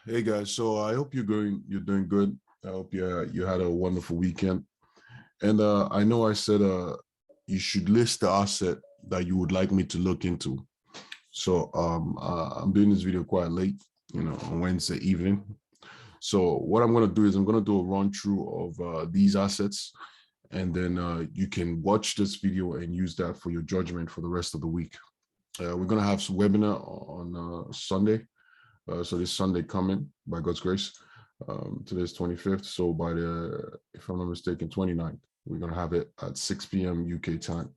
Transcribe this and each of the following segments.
Hey guys, so I hope you're doing good. I hope you had a wonderful weekend. And I know I said you should list the asset that you would like me to look into. So I'm doing this video quite late, on Wednesday evening. So what I'm gonna do is I'm gonna do a run through of these assets, and then you can watch this video and use that for your judgment for the rest of the week. We're gonna have some webinar on Sunday. So this Sunday coming, by God's grace, today's 25th. So by if I'm not mistaken, 29th, we're going to have it at 6 p.m. UK time.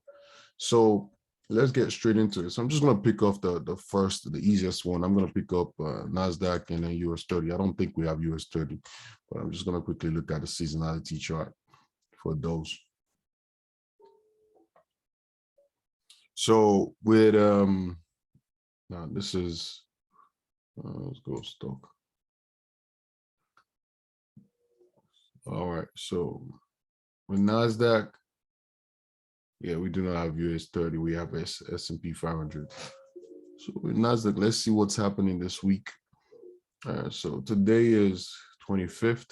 So let's get straight into it. So I'm just going to pick off the easiest one. I'm going to pick up NASDAQ and then US 30. I don't think we have US 30, but I'm just going to quickly look at the seasonality chart for those. So with, now this is, let's go stock. All right, so with NASDAQ, yeah, we do not have US 30. We have S&P 500. So with NASDAQ, let's see what's happening this week. So today is 25th.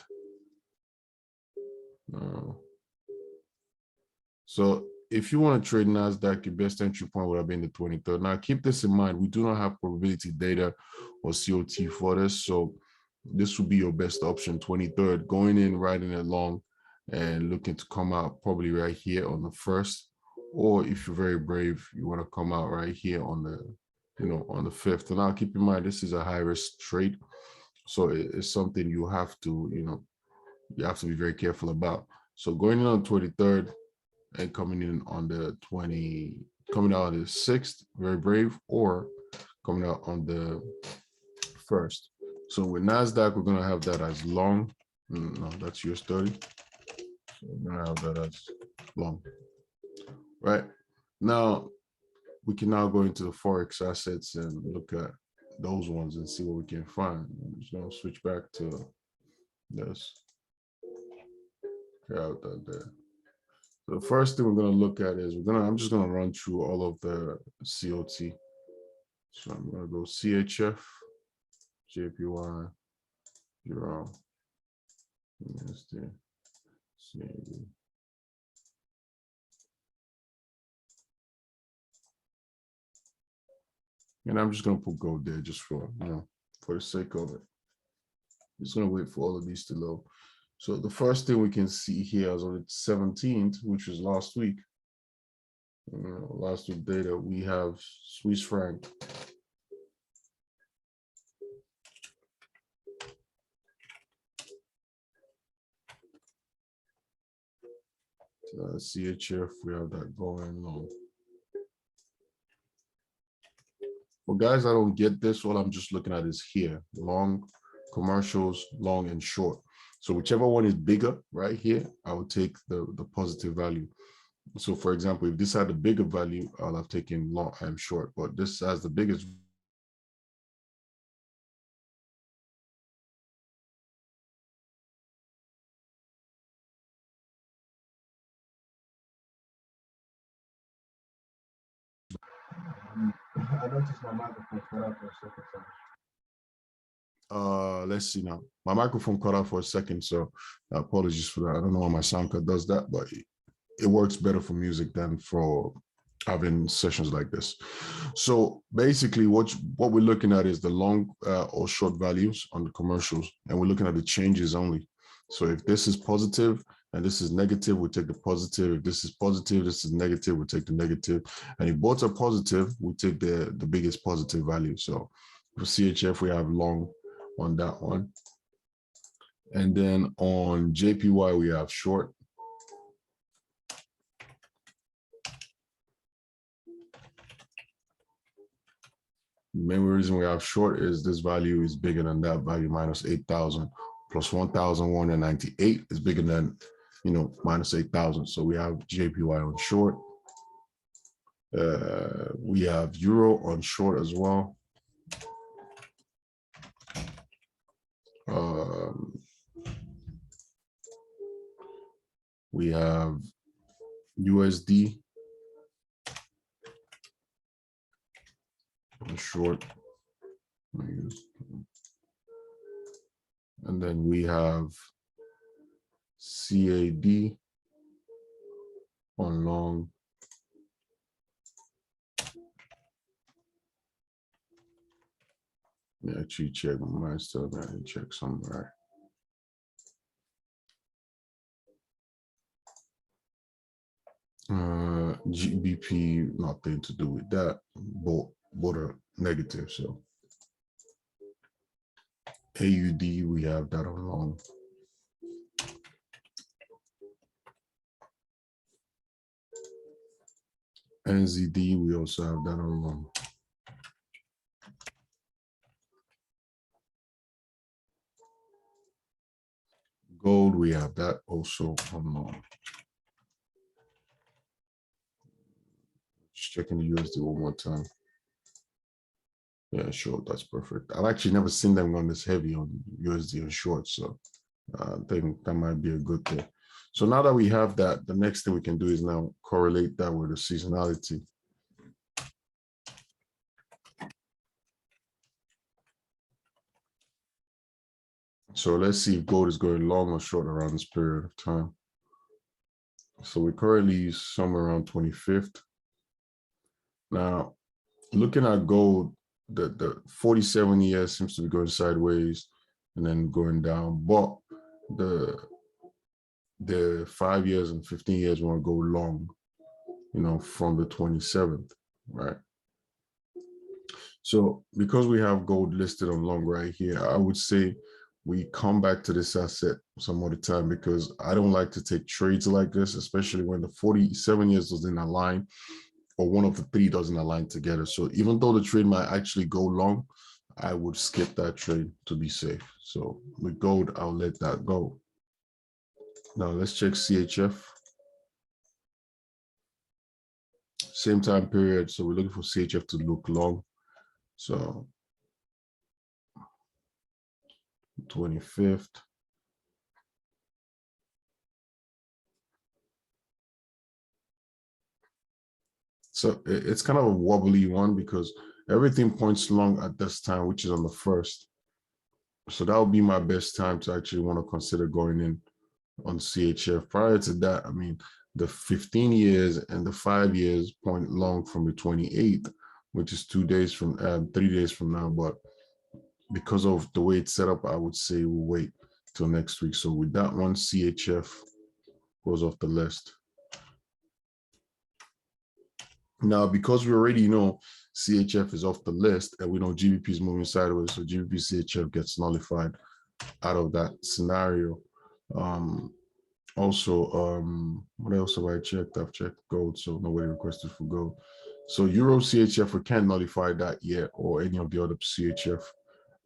So if you want to trade NASDAQ, your best entry point would have been the 23rd. Now, keep this in mind. We do not have probability data or COT for this. So this would be your best option, 23rd, going in, riding it long, and looking to come out probably right here on the 1st. Or if you're very brave, you want to come out right here on the, on the 5th. And now keep in mind, this is a high risk trade. So it's something you have to, you have to be very careful about. So going in on the 23rd and coming in on the coming out on the 6th, very brave, or coming out on the 1st. So with NASDAQ, we're going to have that as long. No, that's US 30. So we're going to have that as long. Right now, we can now go into the Forex assets and look at those ones and see what we can find. I'm just going to switch back to this. Out that there. So the first thing we're going to look at is I'm just going to run through all of the COT. So I'm going to go CHF, JPY, Euro, USD, CAD. And I'm just going to put gold there just for, for the sake of it. Just going to wait for all of these to load. So the first thing we can see here is on the 17th, which was last week. Last week data, we have Swiss franc. CHF, we have that going on. For guys that don't get this, all I'm just looking at is here, long commercials, long and short. So whichever one is bigger right here, I would take the positive value. So for example, if this had a bigger value, I'll have taken long and short, but this has the biggest. I noticed my microphone cut out for a second. Let's see now. My microphone cut out for a second, so apologies for that. I don't know why my sound card does that, but it works better for music than for having sessions like this. So basically what we're looking at is the long or short values on the commercials, and we're looking at the changes only. So if this is positive and this is negative, we take the positive. If this is positive, this is negative, we take the negative. And if both are positive, we take the biggest positive value. So for CHF, we have long on that one. And then on JPY, we have short. The main reason we have short is this value is bigger than that value, minus 8,000, plus 1,198 is bigger than, minus 8,000. So we have JPY on short. We have Euro on short as well. We have USD on short. And then we have CAD on long. Let me actually check my stuff. I need to check somewhere. GBP, nothing to do with that. Both are negative. So AUD, we have that on long. NZD, we also have that on long. Gold, we have that also on long. Just checking the USD one more time. Yeah, short, that's perfect. I've actually never seen them going this heavy on USD and short, so I think that might be a good thing. So now that we have that, the next thing we can do is now correlate that with the seasonality. So let's see if gold is going long or short around this period of time. So we're currently somewhere around 25th. Now, looking at gold, the 47 years seems to be going sideways and then going down, but the 5 years and 15 years want to go long, you know, from the 27th, right? So because we have gold listed on long right here, I would say we come back to this asset some other time, because I don't like to take trades like this, especially when the 47 years doesn't align or one of the three doesn't align together. So even though the trade might actually go long, I would skip that trade to be safe. So with gold, I'll let that go. Now let's check CHF. Same time period. So we're looking for CHF to look long. So 25th. So it's kind of a wobbly one because everything points long at this time, which is on the 1st. So that would be my best time to actually want to consider going in on CHF. Prior to that, I mean, the 15 years and the 5 years point long from the 28th, which is 3 days from now. But because of the way it's set up, I would say we'll wait till next week. So with that one, CHF goes off the list. Now, because we already know CHF is off the list and we know GBP is moving sideways, so GBP CHF gets nullified out of that scenario. Also, what else have I checked? I've checked gold, so nobody requested for gold. So Euro CHF, we can't nullify that yet, or any of the other CHF.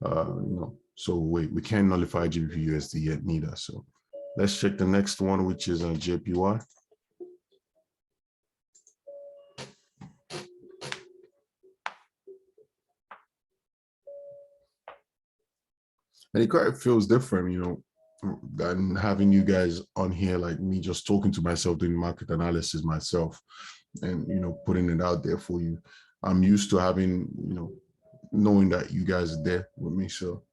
You know, so we can't nullify GBP USD yet neither. So let's check the next one, which is JPY. And it kind of feels different, you know, than having you guys on here, like me just talking to myself, doing market analysis myself and, you know, putting it out there for you. I'm used to having, you know, knowing that you guys are there with me. So,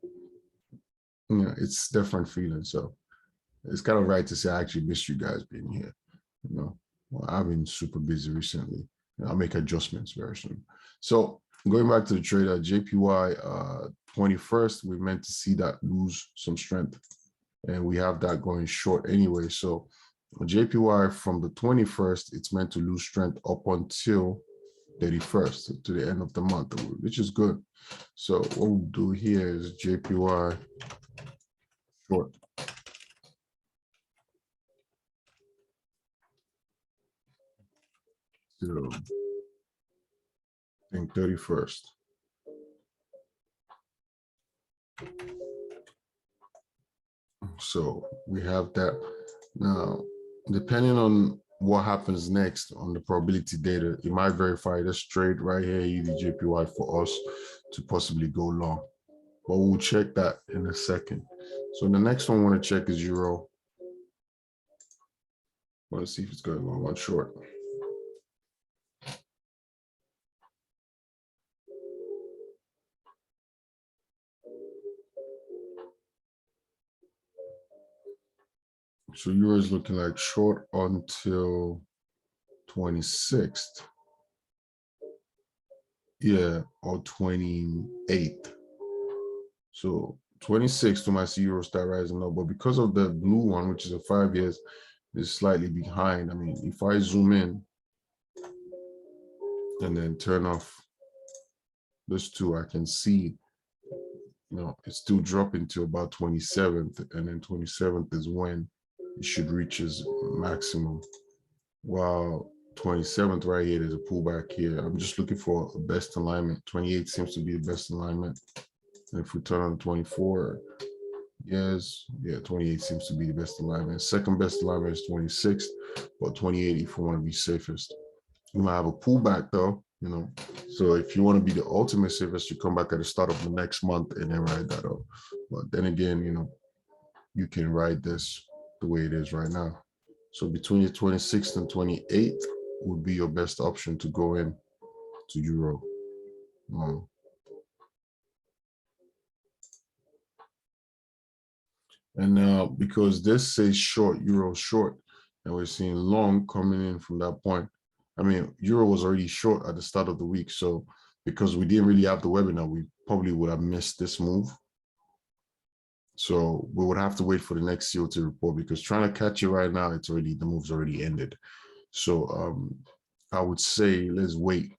you know, it's different feeling. So it's kind of right to say I actually miss you guys being here. You know, well, I've been super busy recently. I'll make adjustments very soon. So going back to the trader, JPY 21st, we're meant to see that lose some strength. And we have that going short anyway. So JPY from the 21st, it's meant to lose strength up until 31st, to the end of the month, which is good. So what we'll do here is JPY short. So I think 31st. So we have that. Now, depending on what happens next on the probability data, it might verify this trade right here, EDJPY, for us to possibly go long. But we'll check that in a second. So the next one I want to check is Euro. I want to see if it's going long or short. So euro is looking like short until 26th. Yeah, or 28th. So 26th to my see euro start rising up, but because of the blue one, which is a 5 years, is slightly behind. I mean, if I zoom in and then turn off this two, I can see, it's still dropping to about 27th, and then 27th is when it should reach its maximum. While 27th right here, there's a pullback here. I'm just looking for a best alignment. 28 seems to be the best alignment. And if we turn on 24, yes, yeah, 28 seems to be the best alignment. Second best alignment is 26, but 28 if you want to be safest. You might have a pullback though, So if you want to be the ultimate safest, you come back at the start of the next month and then ride that up. But then again, you can ride this the way it is right now. So between the 26th and 28th would be your best option to go in to euro. And now, because this says short, euro short, and we're seeing long coming in from that point. I mean, euro was already short at the start of the week. So because we didn't really have the webinar, we probably would have missed this move. So we would have to wait for the next COT report, because trying to catch it right now, the move's already ended. So I would say let's wait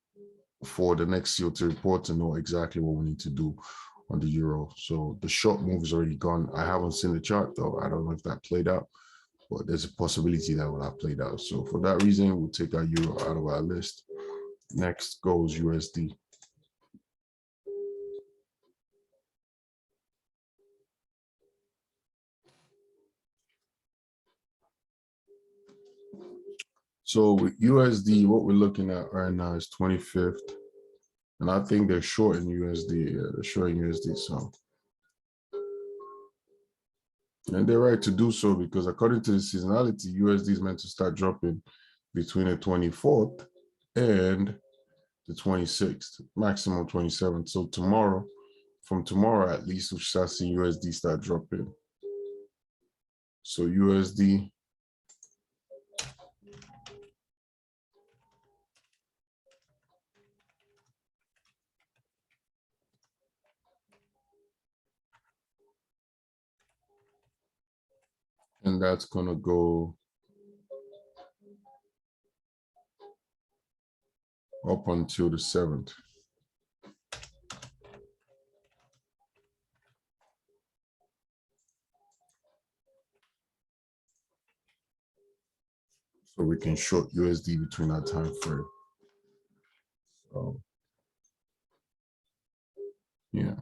for the next COT report to know exactly what we need to do on the euro. So the short move is already gone. I haven't seen the chart though. I don't know if that played out, but there's a possibility that will have played out. So for that reason, we'll take our euro out of our list. Next goes USD. So with USD, what we're looking at right now is 25th. And I think they're short in USD. Yeah, they're short in USD. So, and they're right to do so, because according to the seasonality, USD is meant to start dropping between the 24th and the 26th, maximum 27th. So from tomorrow at least, we start seeing USD start dropping. So USD, and that's gonna go up until the 7th. So we can short USD between that time frame. So yeah.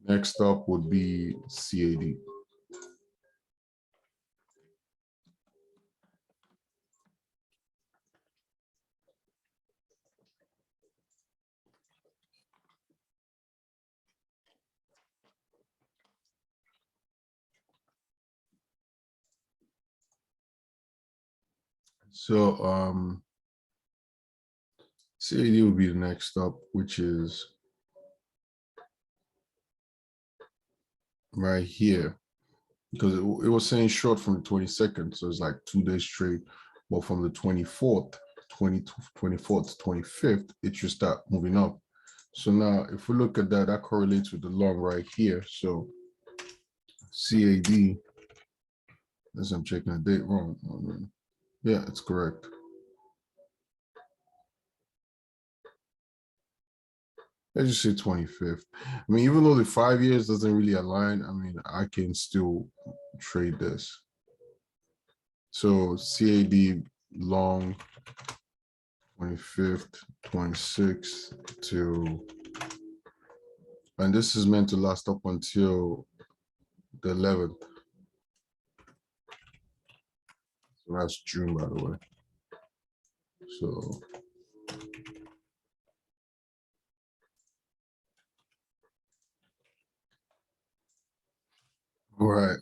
Next up would be CAD. So CAD will be the next up, which is right here, because it was saying short from the 22nd, so it's like 2 days straight. But from the 24th, 24th to 25th, it should start moving up. So now, if we look at that, that correlates with the long right here. So CAD, as I'm checking the date wrong. Yeah, it's correct. Let's just say 25th. I mean, even though the 5 years doesn't really align, I mean, I can still trade this. So CAD long 25th, 26th to, and this is meant to last up until the 11th. So that's June, by the way. So all right.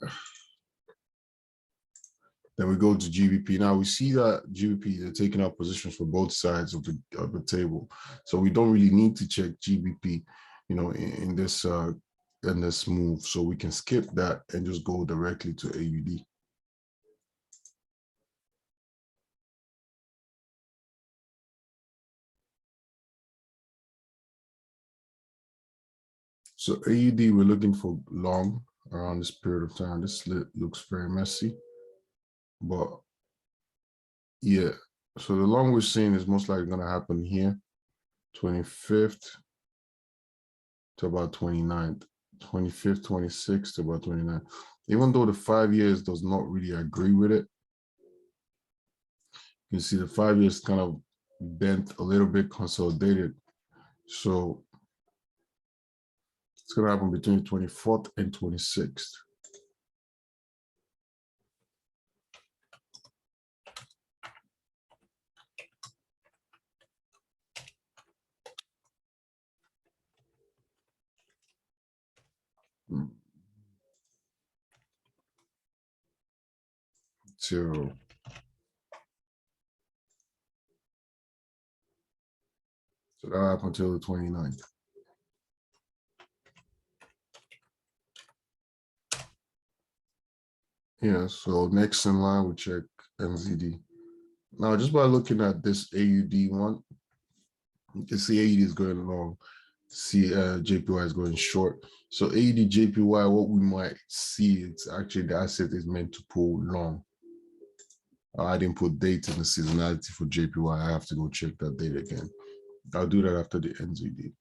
Then we go to GBP. Now we see that GBP, they're taking out positions for both sides of the table. So we don't really need to check GBP, in this in this move. So we can skip that and just go directly to AUD. So AUD, we're looking for long around this period of time. This looks very messy, but yeah. So the long we're seeing is most likely going to happen here, 25th to about 29th, 25th, 26th to about 29th. Even though the 5 years does not really agree with it, you can see the 5 years kind of bent a little bit, consolidated. So it's going to happen between the 24th and 26th. So that'll happen until the 29th. Yeah, so next in line, we check NZD. Now, just by looking at this AUD one, you can see AUD is going long, see JPY is going short. So AUD, JPY, what we might see, it's actually the asset is meant to pull long. I didn't put date in the seasonality for JPY. I have to go check that date again. I'll do that after the NZD.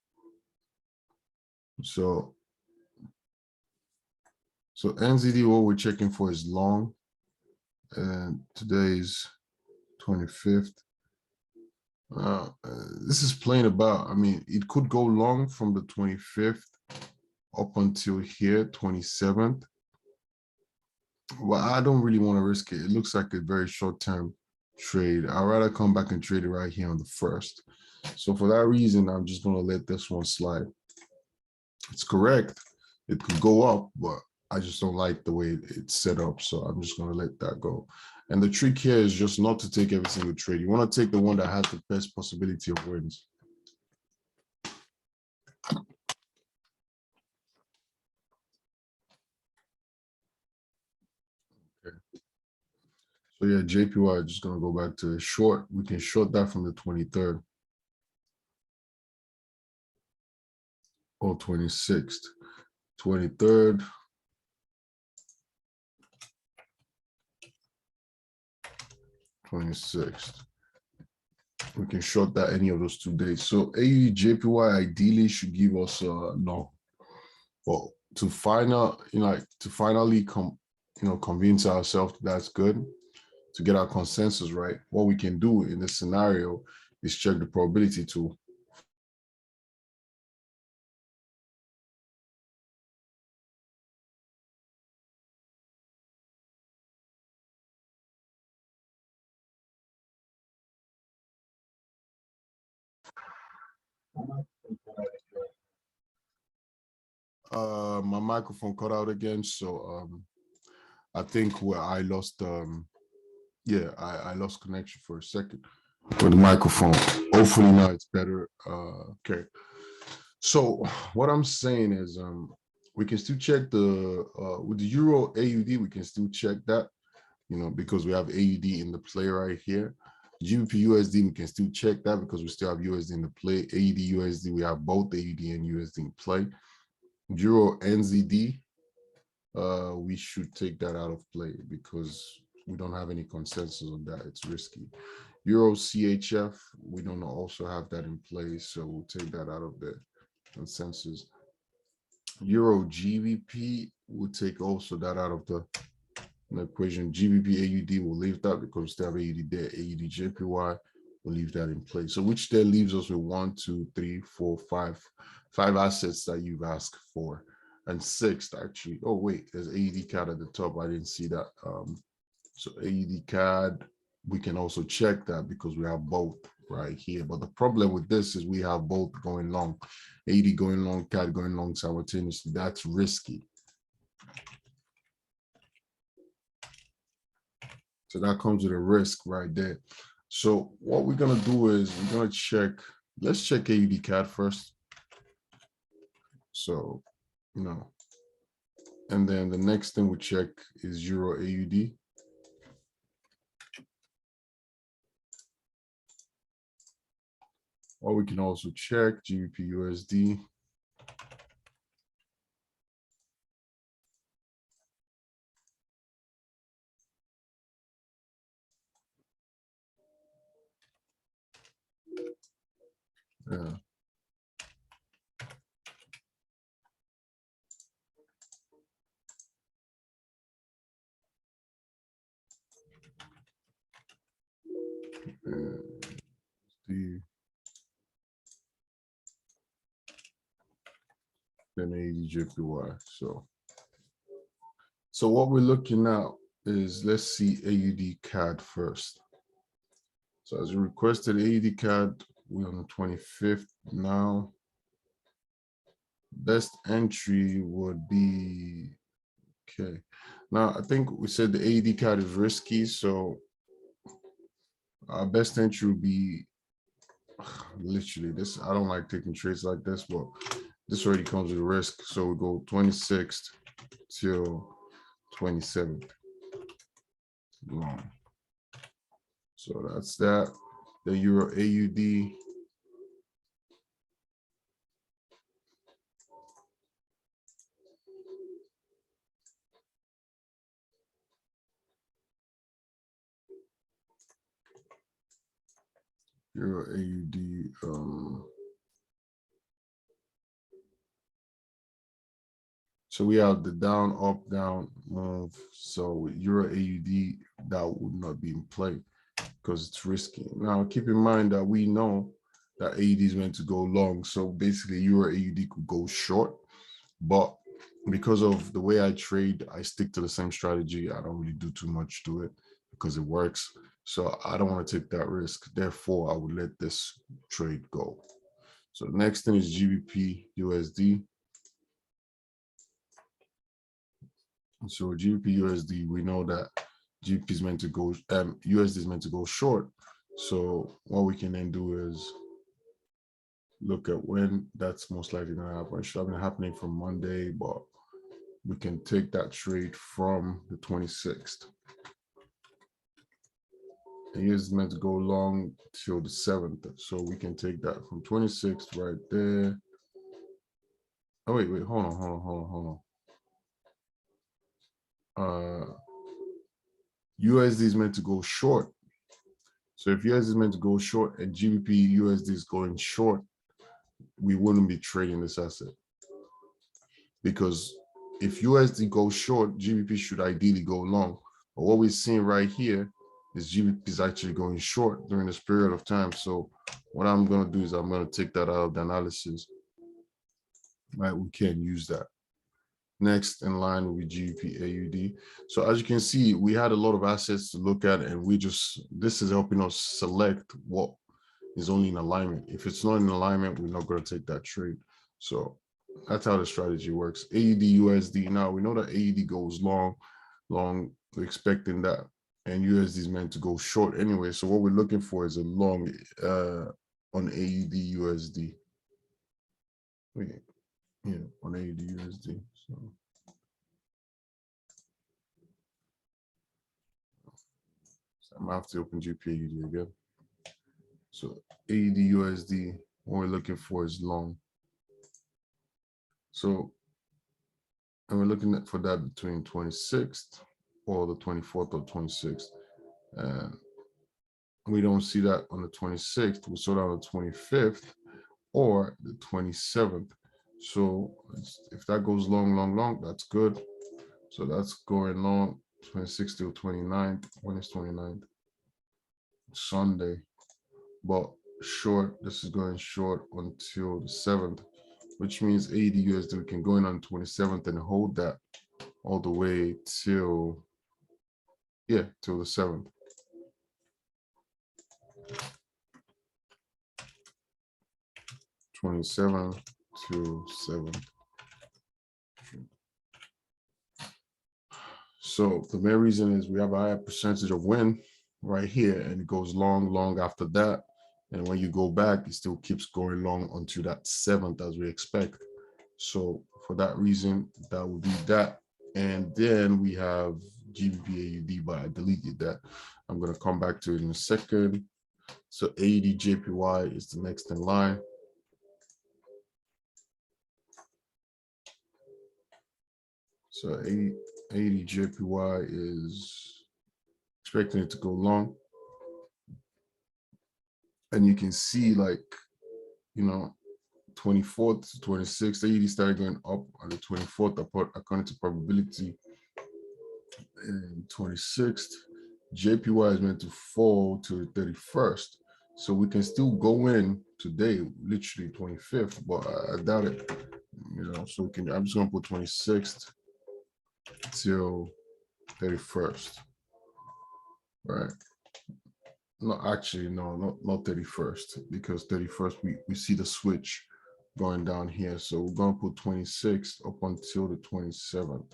So NZD, what we're checking for is long. And today's 25th. This is playing about, I mean, it could go long from the 25th up until here, 27th. Well, I don't really want to risk it. It looks like a very short-term trade. I'd rather come back and trade it right here on the 1st. So for that reason, I'm just going to let this one slide. It's correct. It could go up, but I just don't like the way it's set up. So I'm just going to let that go. And the trick here is just not to take every single trade. You want to take the one that has the best possibility of wins. Okay. So yeah, JPY, just going to go back to the short. We can short that from the 23rd or 26th. 23rd. 26th. We can short that any of those 2 days. So AUD JPY ideally should give us no. Well, to finally convince ourselves that's good, to get our consensus right, what we can do in this scenario is check the probability tool. My microphone cut out again, so I think where I lost yeah, I lost connection for a second with the microphone. Hopefully now it's better. Okay. So what I'm saying is we can still check the with the Euro AUD, we can still check that, because we have AUD in the play right here. GBP USD, we can still check that because we still have USD in the play. AUD USD, we have both AUD and USD in play. Euro NZD, we should take that out of play because we don't have any consensus on that. It's risky. Euro CHF, we don't also have that in place, so we'll take that out of the consensus. Euro GBP, we'll take also that out of the equation. GBP AUD, we'll leave that because we still have AUD there. AUD JPY, we'll leave that in place. So which there leaves us with 1, 2, 3, 4, 5 assets that you've asked for. And 6th, actually. Oh, wait, there's AUD CAD at the top. I didn't see that. So AUD CAD, we can also check that because we have both right here. But the problem with this is we have both going long. AUD going long, CAD going long simultaneously. That's risky. So that comes with a risk right there. So what we're going to do is we're going to check. Let's check AUD CAD first. So No. And then the next thing we check is Euro AUD. Or we can also check GBP USD. Yeah. The then AUD-JPY. So what we're looking at is, let's see AUD CAD first. So as you requested AUD CAD, we're on the 25th now. Best entry would be, okay. Now I think we said the AUD CAD is risky, so our best entry would be literally this. I don't like taking trades like this, but this already comes with a risk. So we go 26th till 27th long. So that's that. The Euro AUD. Euro AUD. So we have the down, up, down move. So Euro AUD, that would not be in play because it's risky. Now, keep in mind that we know that AUD is meant to go long. So basically, Euro AUD could go short. But because of the way I trade, I stick to the same strategy. I don't really do too much to it because it works. So I don't want to take that risk. Therefore, I would let this trade go. So the next thing is GBP USD. So GBP USD, we know that GBP is meant to go, USD is meant to go short. So what we can then do is look at when that's most likely going to happen. It should have been happening from Monday, but we can take that trade from the 26th. And USD is meant to go long till the 7th. So we can take that from 26th right there. Oh, wait, hold on. USD is meant to go short. So if USD is meant to go short and GBP USD is going short, we wouldn't be trading this asset. Because if USD goes short, GBP should ideally go long. But what we're seeing right here is GBP is actually going short during this period of time. So what I'm going to do is I'm going to take that out of the analysis. Right, we can't use that. Next in line will be GBP AUD. So as you can see, we had a lot of assets to look at, and this is helping us select what is only in alignment. If it's not in alignment, we're not going to take that trade. So that's how the strategy works. AUD USD. Now we know that AUD goes long. We're expecting that, and USD is meant to go short anyway. So what we're looking for is a long on AUD USD. Yeah, on AUD USD. So I'm gonna have to open GPAUD again. So AUD USD, what we're looking for is long. So, and we're looking at for that between 26th or the 24th or 26th. And we don't see that on the 26th. We saw that on the 25th or the 27th. So if that goes long, that's good. So that's going long, 26th till 29th. When is 29th? Sunday. But short, this is going short until the 7th, which means AUD USD we can go in on 27th and hold that all the way till, yeah, till the 7th. '27 to 7th. So the main reason is we have a higher percentage of win right here, and it goes long after that. And when you go back, it still keeps going long until that 7th as we expect. So for that reason, that would be that. And then we have GBP AUD, but I deleted that. I'm going to come back to it in a second. So AUD JPY is the next in line. So 80 JPY is expecting it to go long. And you can see, like, you know, 24th to 26th, AUD started going up on the 24th according to probability. And 26th, JPY is meant to fall to the 31st. So we can still go in today, literally 25th, but I doubt it. You know, so we can, I'm just gonna put 26th till 31st, right? No, actually, no, not 31st, because 31st we see the switch going down here. So we're gonna put 26th up until the 27th.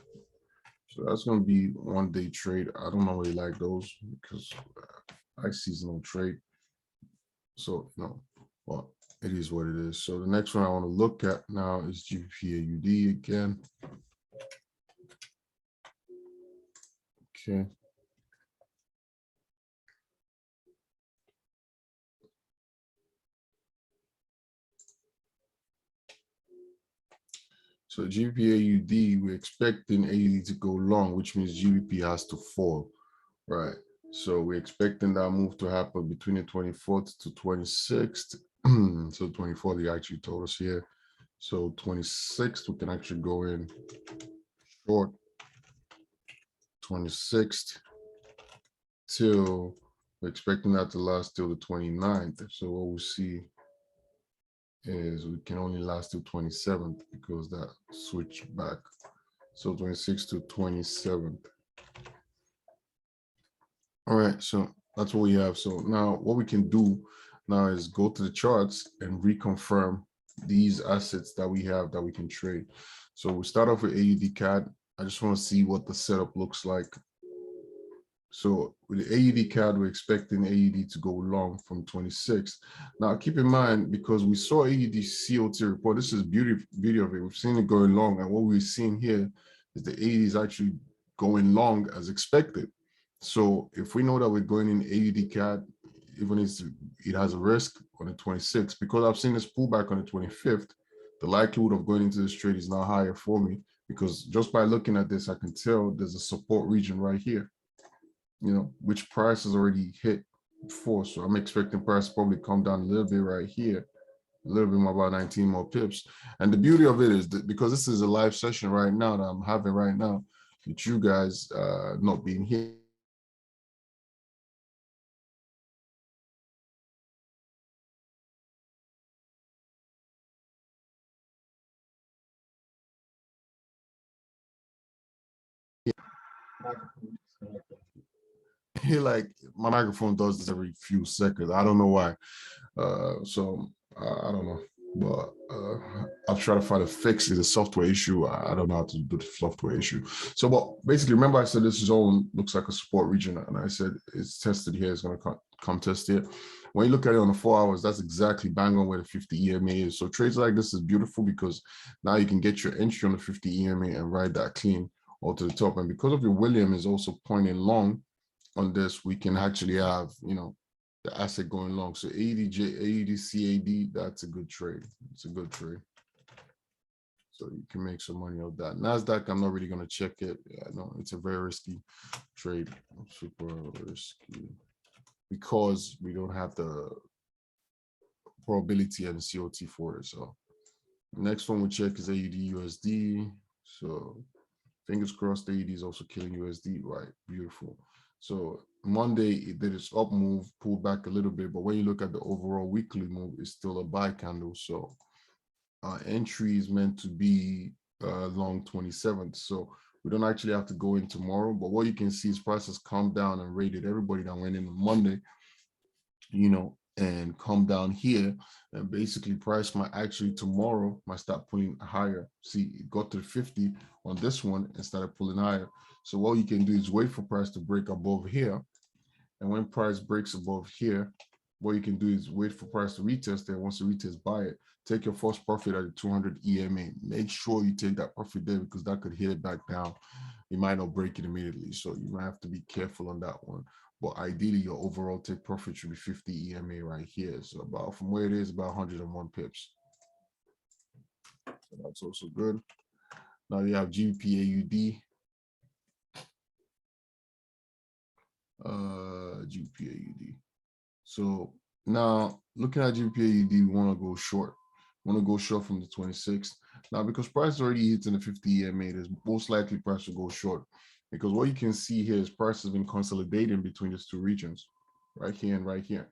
So that's gonna be 1 day trade. I don't really like those because I seasonal trade. So no, well, it is what it is. So the next one I want to look at now is GBP AUD again. Okay. So GBP AUD, we're expecting AUD to go long, which means GBP has to fall, right? So we're expecting that move to happen between the 24th to 26th. So 24th, they actually told us here. So 26th, we can actually go in short 26th till, we're expecting that to last till the 29th. So what we see is we can only last till 27th because that switched back. So 26th to 27th. All right, so that's what we have. So now what we can do now is go to the charts and reconfirm these assets that we have that we can trade. So we start off with AUD CAD. I just want to see what the setup looks like. So with the AUD CAD, we're expecting AUD to go long from 26. Now keep in mind, because we saw AUD COT report, this is beauty of it. We've seen it going long, and what we're seeing here is the AUD is actually going long as expected. So if we know that we're going in AUD CAD, even if it has a risk on the 26th, because I've seen this pullback on the 25th, the likelihood of going into this trade is now higher for me, because just by looking at this, I can tell there's a support region right here, you know, which price has already hit before. So I'm expecting price to probably come down a little bit right here, a little bit more, about 19 more pips. And the beauty of it is that because this is a live session right now that I'm having right now with you guys not being here, like my microphone does this every few seconds. I don't know why. So I don't know, but I'll try to find a fix. It's a software issue. I don't know how to do the software issue. So, but basically, remember I said this zone looks like a support region, and I said it's tested here. It's going to come test here. When you look at it on the 4 hours, that's exactly bang on where the 50 EMA is. So trades like this is beautiful because now you can get your entry on the 50 EMA and ride that clean all to the top. And because of your William is also pointing long on this, we can actually have, you know, the asset going long. So AUD, that's a good trade. It's a good trade. So you can make some money out of that. NASDAQ, I'm not really going to check it. Yeah, no, it's a very risky trade. Super risky because we don't have the probability and the COT for it. So next one we check is AUD USD. So fingers crossed, AUD is also killing USD. Right, beautiful. So Monday it did its up move, pulled back a little bit, but when you look at the overall weekly move, it's still a buy candle. So entry is meant to be long 27th. So we don't actually have to go in tomorrow, but what you can see is prices come down and rated everybody that went in on Monday, you know, and come down here, and basically price might actually tomorrow might start pulling higher. See, it got to the 50 on this one and started pulling higher. So what you can do is wait for price to break above here, and when price breaks above here, what you can do is wait for price to retest it. Once it retest, buy it. Take your first profit at the 200 EMA. Make sure you take that profit there because that could hit it back down. You might not break it immediately. So you might have to be careful on that one. But ideally, your overall take profit should be 50 EMA right here. So about from where it is, about 101 pips. So that's also good. Now you have GBPAUD. GBPAUD. So now looking at GBPAUD, we want to go short. We want to go short from the 26th. Now, because price already hits in the 50 EMA, there's most likely price will go short. Because what you can see here is price has been consolidating between these two regions, right here and right here.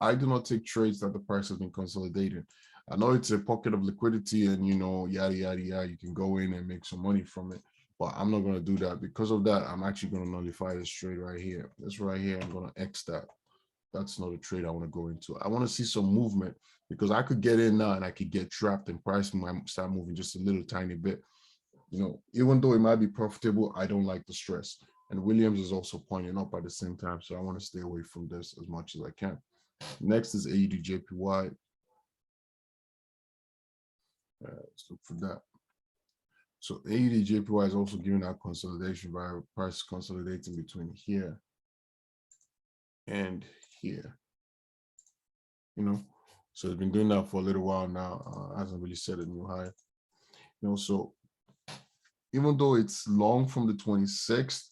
I do not take trades that the price has been consolidating. I know it's a pocket of liquidity and, you know, yada, yada, yada. You can go in and make some money from it, but I'm not going to do that. Because of that, I'm actually going to nullify this trade right here. This right here, I'm going to X that. That's not a trade I want to go into. I want to see some movement because I could get in now and I could get trapped and price might start moving just a little tiny bit. You know, even though it might be profitable, I don't like the stress. And Williams is also pointing up at the same time. So I want to stay away from this as much as I can. Next is AUDJPY. Let's look for that. So AUDJPY is also giving out consolidation by price consolidating between here and here. You know, so it's been doing that for a little while now. Hasn't really set a new high. You know, so even though it's long from the 26th,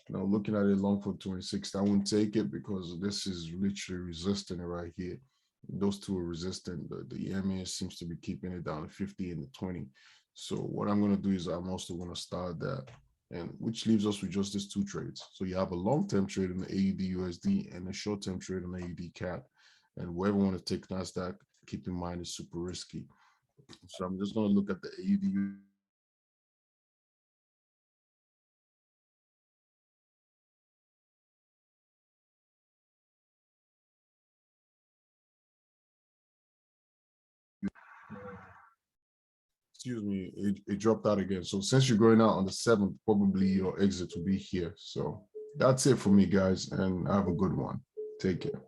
you know, looking at it long for the 26th, I wouldn't take it because this is literally resisting it right here. Those two are resistant. The EMA seems to be keeping it down to 50 and the 20. So what I'm going to do is I'm also going to start that, and which leaves us with just these two trades. So you have a long-term trade in the AUD USD and a short-term trade on the AUD CAD. And whoever want to take NASDAQ, keep in mind it's super risky. So I'm just going to look at the AUD. Excuse me, it dropped out again. So since you're going out on the 7th, probably your exit will be here. So that's it for me, guys, and have a good one. Take care.